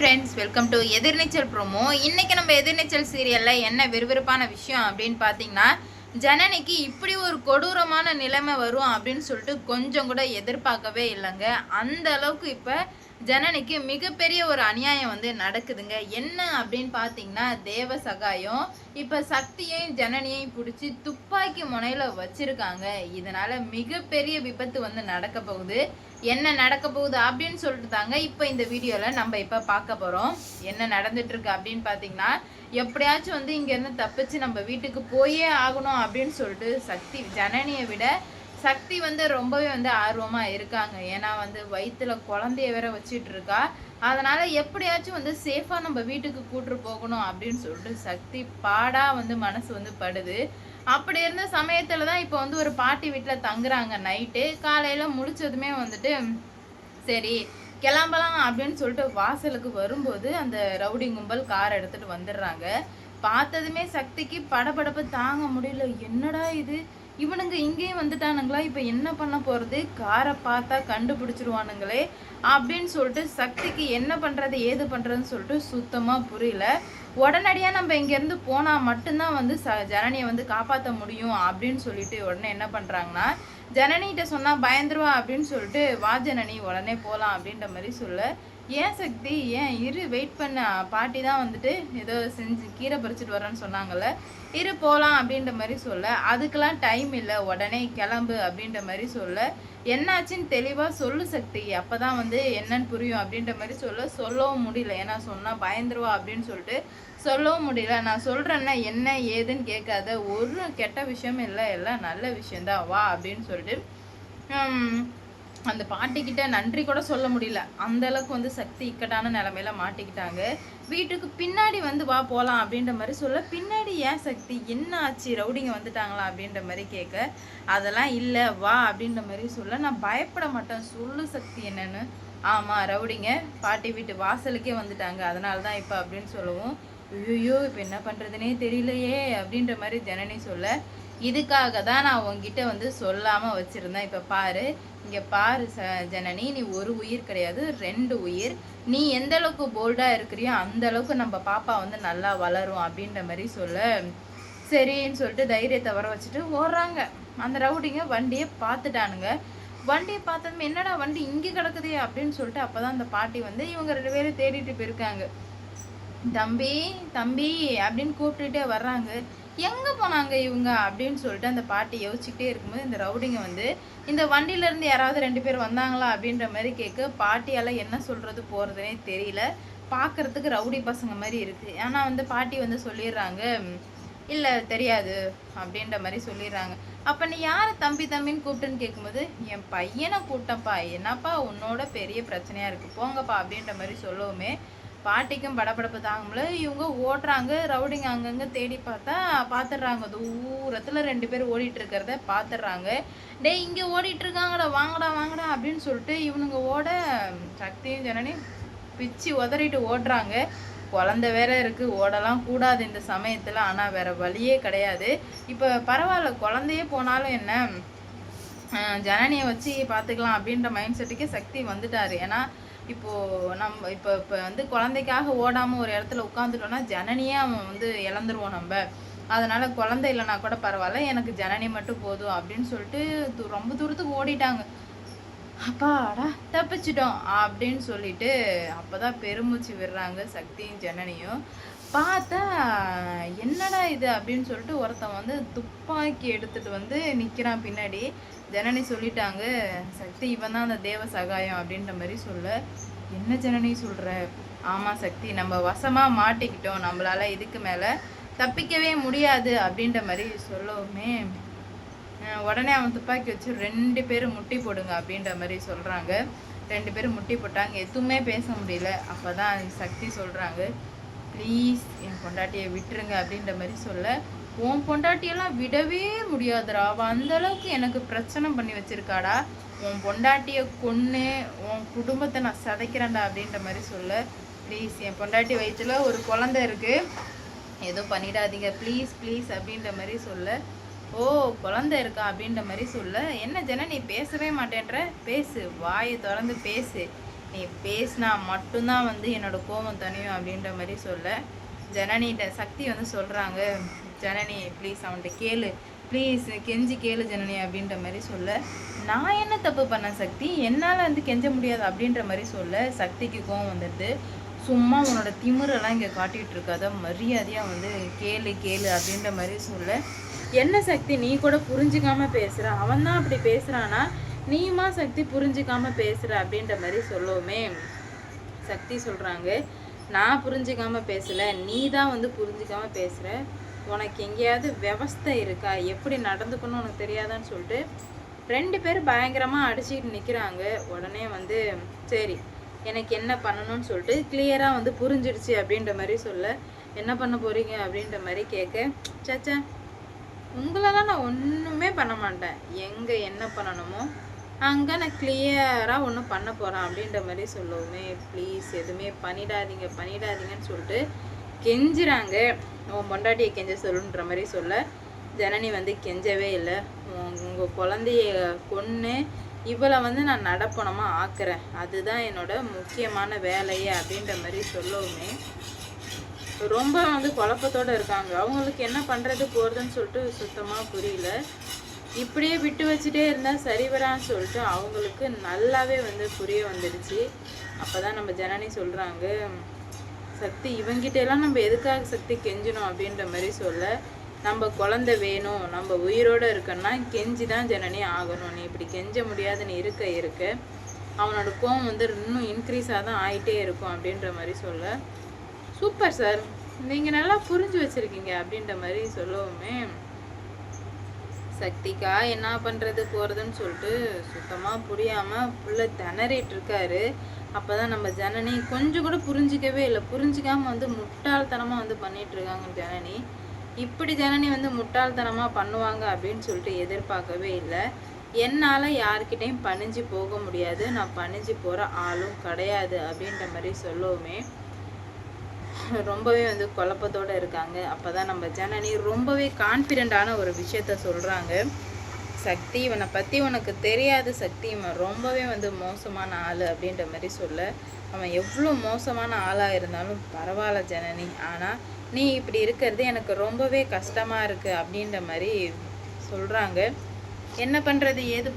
Friends, welcome to Ethirneechal promo. இன்னைக்கு நம்ம எதிர்நீச்சல் சீரியல்ல என்ன விறுவிறுப்பான விஷயம் அப்படின்னு பார்த்தீங்கன்னா, ஜனனிக்கு இப்படி ஒரு கொடூரமான நிலைமை வரும் அப்படின்னு சொல்லிட்டு கொஞ்சம் கூட எதிர்பார்க்கவே இல்லைங்க. அந்த அளவுக்கு இப்போ ஜனனிக்கு மிகப்பெரிய ஒரு அநியாயம் வந்து நடக்குதுங்க. என்ன அப்படின்னு பார்த்தீங்கன்னா, தேவ சகாயம் இப்போ சக்தியையும் ஜனனியையும் பிடிச்சி துப்பாக்கி முனையில வச்சிருக்காங்க. இதனால மிகப்பெரிய விபத்து வந்து நடக்க போகுது. என்ன நடக்க போகுது அப்படின்னு சொல்லிட்டு தாங்க இப்போ இந்த வீடியோவில் நம்ம இப்போ பார்க்க போகிறோம். என்ன நடந்துட்டு இருக்கு அப்படின்னு பார்த்தீங்கன்னா, எப்படியாச்சும் வந்து இங்கேருந்து தப்பிச்சு நம்ம வீட்டுக்கு போயே ஆகணும் அப்படின்னு சொல்லிட்டு சக்தி ஜனனியை விட சக்தி வந்து ரொம்பவே வந்து ஆர்வமாக இருக்காங்க. ஏன்னா வந்து வயிற்றுல குழந்தைய வேற வச்சிட்டு இருக்கா. அதனால் எப்படியாச்சும் வந்து சேஃபாக நம்ம வீட்டுக்கு கூட்டு போகணும் அப்படின்னு சொல்லிட்டு சக்தி பாடாக வந்து மனசு வந்து படுது. அப்படி இருந்த சமயத்தில் தான் இப்போ வந்து ஒரு பாட்டி வீட்டில் தங்குறாங்க நைட்டு. காலையில் முழிச்சதுமே வந்துட்டு சரி கிளம்பலாம் அப்படின்னு சொல்லிட்டு வாசலுக்கு வரும்போது அந்த ரவுடி கும்பல் கார் எடுத்துகிட்டு வந்துடுறாங்க. பார்த்ததுமே சக்திக்கு படபடப்பு தாங்க முடியல. என்னடா இது, இவனுங்க இங்கேயும் வந்துட்டானுங்களா, இப்போ என்ன பண்ண போகிறது, காரை பார்த்தா கண்டுபிடிச்சிருவானுங்களே அப்படின்னு சொல்லிட்டு சக்திக்கு என்ன பண்ணுறது ஏது பண்ணுறதுன்னு சொல்லிட்டு சுத்தமாக புரியல. உடனடியாக நம்ம இங்கேருந்து போனால் மட்டும்தான் வந்து ஜனனியை வந்து காப்பாற்ற முடியும் அப்படின்னு சொல்லிட்டு உடனே என்ன பண்ணுறாங்கன்னா, ஜனனிகிட்ட சொன்னால் பயந்துருவா அப்படின்னு சொல்லிட்டு வா ஜனனி உடனே போகலாம் அப்படின்ற மாதிரி சொல்ல, ஏன் சக்தி ஏன் இரு வெயிட் பண்ண, பாட்டி தான் வந்துட்டு ஏதோ செஞ்சு கீரை பறிச்சுட்டு வரேன்னு சொன்னாங்கல்ல, இரு போகலாம் அப்படின்ற மாதிரி சொல்ல, அதுக்கெல்லாம் டைம் இல்லை உடனே கிளம்பு அப்படின்ற மாதிரி சொல்ல, என்னாச்சுன்னு தெளிவாக சொல்லு சக்தி, அப்போ தான் வந்து என்னன்னு புரியும் அப்படின்ற மாதிரி சொல்லவும் முடியல. ஏன்னா சொன்னால் பயந்துருவா அப்படின்னு சொல்லிட்டு சொல்லவும் முடியல. நான் சொல்கிறேன்னா என்ன ஏதுன்னு கேட்காத, ஒரு கெட்ட விஷயமும் இல்லை, எல்லாம் நல்ல விஷயந்தான் வா அப்படின்னு சொல்லிட்டு அந்த பாட்டிக்கிட்ட நன்றி கூட சொல்ல முடியல. அந்த அளவுக்கு வந்து சக்தி இக்கட்டான நிலமையில மாட்டிக்கிட்டாங்க. வீட்டுக்கு பின்னாடி வந்து வா போகலாம் அப்படின்ற மாதிரி சொல்ல, பின்னாடி ஏன் சக்தி என்ன ஆச்சு, ரவுடிங்க வந்துட்டாங்களா அப்படின்ற மாதிரி கேட்க, அதெல்லாம் இல்லை வா அப்படின்ற மாதிரி சொல்ல, நான் பயப்பட மாட்டேன் சொல்லு சக்தி என்னன்னு. ஆமாம் ரவுடிங்க பாட்டி வீட்டு வாசலுக்கே வந்துட்டாங்க, அதனால தான் இப்போ அப்படின்னு சொல்லவும், ஐயோ இப்போ என்ன பண்ணுறதுனே தெரியலையே அப்படின்ற மாதிரி ஜனனி சொல்ல, இதுக்காக தான் நான் உங்ககிட்ட வந்து சொல்லாமல் வச்சுருந்தேன். இப்போ பாரு இங்கே பாரு ஜனனி, நீ ஒரு உயிர் கிடையாது 2 உயிர். நீ எந்த அளவுக்கு போல்டாக இருக்கிறியோ அந்த அளவுக்கு நம்ம பாப்பா வந்து நல்லா வளரும் அப்படின்ற மாதிரி சொல்ல, சரின்னு சொல்லிட்டு தைரியத்தை வர வச்சுட்டு ஓடுறாங்க. அந்த ரவுடிங்க வண்டியை பார்த்துட்டானுங்க. வண்டியை பார்த்ததுமே என்னடா வண்டி இங்கே கிடக்குதே அப்படின்னு சொல்லிட்டு அப்போ தான் அந்த பாட்டி வந்து இவங்க 2 பேரும் தேடிட்டு போயிருக்காங்க. தம்பி தம்பி அப்படின்னு கூப்பிட்டுட்டே வர்றாங்க. எங்கே போனாங்க இவங்க அப்படின்னு சொல்லிட்டு அந்த பாட்டி யோசிச்சுக்கிட்டே இருக்கும்போது இந்த ரவுடிங்க வந்து இந்த வண்டியிலேருந்து யாராவது 2 பேர் வந்தாங்களா அப்படின்ற மாதிரி கேட்க, பாட்டியால் என்ன சொல்கிறது போகிறதுனே தெரியல. பார்க்குறதுக்கு ரவுடி பசங்க மாதிரி இருக்குது. ஆனால் வந்து பாட்டி வந்து சொல்லிடுறாங்க, இல்லை தெரியாது அப்படின்ற மாதிரி சொல்லிடுறாங்க. அப்போ நீ யாரை தம்பி தம்பின்னு கூப்பிட்டுன்னு கேட்கும்போது, என் பையனை கூப்பிட்டப்பா, என்னப்பா உன்னோட பெரிய பிரச்சனையாக இருக்குது போங்கப்பா அப்படின்ற மாதிரி சொல்லவுமே பாட்டிக்கும் படபடப்பு தாங்கல. இவங்க ஓடுறாங்க. ரவுடிங்க அங்கங்கே தேடி பார்த்தா பார்த்துடுறாங்க. தூரத்தில் 2 பேர் ஓடிட்டு இருக்கிறத பார்த்துடுறாங்க. டேய் இங்கே ஓடிட்டு இருக்காங்கடா, வாங்கடா வாங்கடா அப்படின்னு சொல்லிட்டு இவனுங்க ஓட சக்தியும் ஜனனி பிச்சு உதறிட்டு ஓடுறாங்க. குழந்தை வேற இருக்குது, ஓடலாம் கூடாது இந்த சமயத்தில். ஆனால் வேற வழியே கிடையாது. இப்போ பரவாயில்ல குழந்தையே போனாலும் என்ன, ஜனனியை வச்சு பார்த்துக்கலாம் அப்படின்ற மைண்ட் செட்டுக்கே சக்தி வந்துட்டார். ஏன்னா இப்போது நம்ம இப்போ வந்து குழந்தைக்காக ஓடாமல் ஒரு இடத்துல உட்காந்துட்டோன்னா ஜனனியே அவன் வந்து இழந்துருவோம் நம்ம. அதனால் குழந்தை இல்லைனா கூட பரவாயில்ல, எனக்கு ஜனனி மட்டும் போதும் அப்படின்னு சொல்லிட்டு ரொம்ப தூரத்துக்கு ஓடிட்டாங்க. அப்பாடா தப்பிச்சிட்டோம் அப்படின்னு சொல்லிட்டு அப்போ தான் பெருமூச்சு விடுறாங்க சக்தியும் ஜனனியும். பார்த்தா என்னடா இது அப்படின்னு சொல்லிட்டு ஒருத்தன் வந்து துப்பாக்கி எடுத்துகிட்டு வந்து நிற்கிறான் பின்னாடி. ஜனனி சொல்லிட்டாங்க, சக்தி இவன் தான் அந்த தேவ சகாயம் அப்படின்ற மாதிரி சொல்ல, என்ன ஜனனி சொல்கிற? ஆமாம் சக்தி, நம்ம வசமாக மாட்டிக்கிட்டோம், நம்மளால் இதுக்கு மேலே தப்பிக்கவே முடியாது அப்படின்ற மாதிரி சொல்லவுமே உடனே அவன் துப்பாக்கி வச்சு 2 பேரும் முட்டி போடுங்க அப்படின்ற மாதிரி சொல்கிறாங்க. 2 பேரும் முட்டி போட்டாங்க. எதுவுமே பேச முடியல. அப்போ தான் சக்தி சொல்கிறாங்க, ப்ளீஸ் என் பொண்டாட்டியை விட்டுருங்க அப்படின்ற மாதிரி சொல்ல, உன் பொண்டாட்டியெல்லாம் விடவே முடியாதுடா, அவள் அந்தளவுக்கு எனக்கு பிரச்சனை பண்ணி வச்சுருக்காடா, உன் பொண்டாட்டியை கொன்று உன் குடும்பத்தை நான் சதைக்கிறேன்டா அப்படின்ற மாதிரி சொல்ல, ப்ளீஸ் என் பொண்டாட்டி வயிற்றுல ஒரு குழந்தை இருக்குது, எதுவும் பண்ணிடாதீங்க ப்ளீஸ் ப்ளீஸ் அப்படின்ற மாதிரி சொல்ல, ஓ குழந்தை இருக்கா அப்படின்ற மாதிரி சொல்ல, என்ன ஜன நீ பேசவே மாட்டேன்ற, பேசு வாயை திறந்து பேசு, நீ பேசினா மட்டும்தான் வந்து என்னோட கோபம் தனியும் அப்படின்ற மாதிரி சொல்ல ஜனனிகிட்ட சக்தி வந்து சொல்கிறாங்க, ஜனனி ப்ளீஸ் அவன்கிட்ட கேளு, ப்ளீஸ் கெஞ்சி கேளு ஜனனி அப்படின்ற மாதிரி சொல்ல, நான் என்ன தப்பு பண்ணேன் சக்தி, என்னால் வந்து கெஞ்ச முடியாது அப்படின்ற மாதிரி சொல்ல சக்திக்கு கோவம் வந்துடுது. சும்மா உன்னோட திமிரெல்லாம் இங்கே காட்டிகிட்டு இருக்காத, மரியாதையாக வந்து கேளு கேளு அப்படின்ற மாதிரி சொல்ல, என்ன சக்தி நீ கூட புரிஞ்சுக்காம பேசுகிற, அவன் தான் அப்படி பேசுகிறானா நீமா சக்தி புரிஞ்சுக்காம பேசுகிற அப்படின்ற மாதிரி சொல்லவுமே சக்தி சொல்கிறாங்க, நான் புரிஞ்சுக்காம பேசலை, நீ தான் வந்து புரிஞ்சுக்காம பேசுகிற, உனக்கு எங்கேயாவது விவஸ்தை இருக்கா, எப்படி நடந்துக்கணும் உனக்கு தெரியாதான்னு சொல்லிட்டு 2 பேரும் பயங்கரமாக அடிச்சுக்கிட்டு நிற்கிறாங்க. உடனே வந்து சரி எனக்கு என்ன பண்ணணும்னு சொல்லிட்டு கிளியராக வந்து புரிஞ்சிடுச்சு அப்படின்ற மாதிரி சொல்ல, என்ன பண்ண போகிறீங்க அப்படின்ற மாதிரி கேட்க, சச்சா உங்களெல்லாம் நான் ஒன்றுமே பண்ண மாட்டேன், எங்கே என்ன பண்ணணுமோ அங்கே நான் கிளியராக ஒன்று பண்ண போகிறேன் அப்படின்ற மாதிரி சொல்லவுமே ப்ளீஸ் எதுவுமே பண்ணிடாதீங்கன்னு சொல்லிட்டு கெஞ்சுறாங்க. உன் பொண்டாட்டியை கெஞ்ச சொல்லுன்ற மாதிரி சொல்ல ஜனனி வந்து கெஞ்சவே இல்லை, உங்கள் குழந்தைய கொன்று இவளை வந்து நான் நடப்பணமாக ஆக்குறேன், அதுதான் என்னோட முக்கியமான வேலையே அப்படின்ற மாதிரி சொல்லவுமே ரொம்ப வந்து குழப்பத்தோடு இருக்காங்க. அவங்களுக்கு என்ன பண்ணுறது போகிறதுன்னு சொல்லிட்டு சுத்தமாக புரியல. இப்படியே விட்டு வச்சுட்டே இருந்தால் சரி வரான்னு சொல்லிட்டு அவங்களுக்கு நல்லாவே வந்து புரிய வந்துடுச்சு. அப்போ தான் நம்ம ஜனனி சொல்கிறாங்க, சக்தி இவங்கிட்டெல்லாம் நம்ம எதுக்காக சக்தி கெஞ்சணும் அப்படின்ற மாதிரி சொல்ல, நம்ம குழந்தை வேணும், நம்ம உயிரோடு இருக்கன்னா கெஞ்சி தான் ஜனனி ஆகணும், நீ இப்படி கெஞ்ச முடியாதுன்னு இருக்க அவனோட கோவம் வந்து இன்னும் இன்க்ரீஸாக தான் ஆகிட்டே இருக்கும் அப்படின்ற மாதிரி சொல்ல, சூப்பர் சார் நீங்கள் நல்லா புரிஞ்சு வச்சுருக்கீங்க அப்படின்ற மாதிரி சொல்லவுமே சக்திக்கா என்ன பண்ணுறது போகிறதுன்னு சொல்லிட்டு சுத்தமாக புரியாமல் ஃபுல்லாக திணறிட்டு இருக்காரு. அப்போ தான் நம்ம ஜனனி கொஞ்சம் கூட புரிஞ்சிக்கவே இல்லை, புரிஞ்சிக்காமல் வந்து முட்டாள்தனமாக வந்து பண்ணிகிட்ருக்காங்க ஜனனி. இப்படி ஜனனி வந்து முட்டாள்தனமாக பண்ணுவாங்க அப்படின்னு சொல்லிட்டு எதிர்பார்க்கவே இல்லை. என்னால் யார்கிட்டையும் பணிஞ்சு போக முடியாது, நான் பணிஞ்சு போகிற ஆளும் கிடையாது அப்படின்ற மாதிரி சொல்லவுமே ரொம்பவே வந்து குழப்பத்தோடு இருக்காங்க. அப்போ தான் நம்ம ஜனனி ரொம்பவே கான்ஃபிடெண்ட்டான ஒரு விஷயத்த சொல்கிறாங்க, சக்தி இவனை பற்றி உனக்கு தெரியாது சக்தி, இவன் ரொம்பவே வந்து மோசமான ஆள் அப்படின்ற மாதிரி சொல்ல, அவன் எவ்வளோ மோசமான ஆளாக இருந்தாலும் பரவாயில்ல ஜனனி, ஆனால் நீ இப்படி இருக்கிறது எனக்கு ரொம்பவே கஷ்டமாக இருக்குது அப்படின்ற மாதிரி சொல்கிறாங்க. என்ன பண்ணுறது ஏது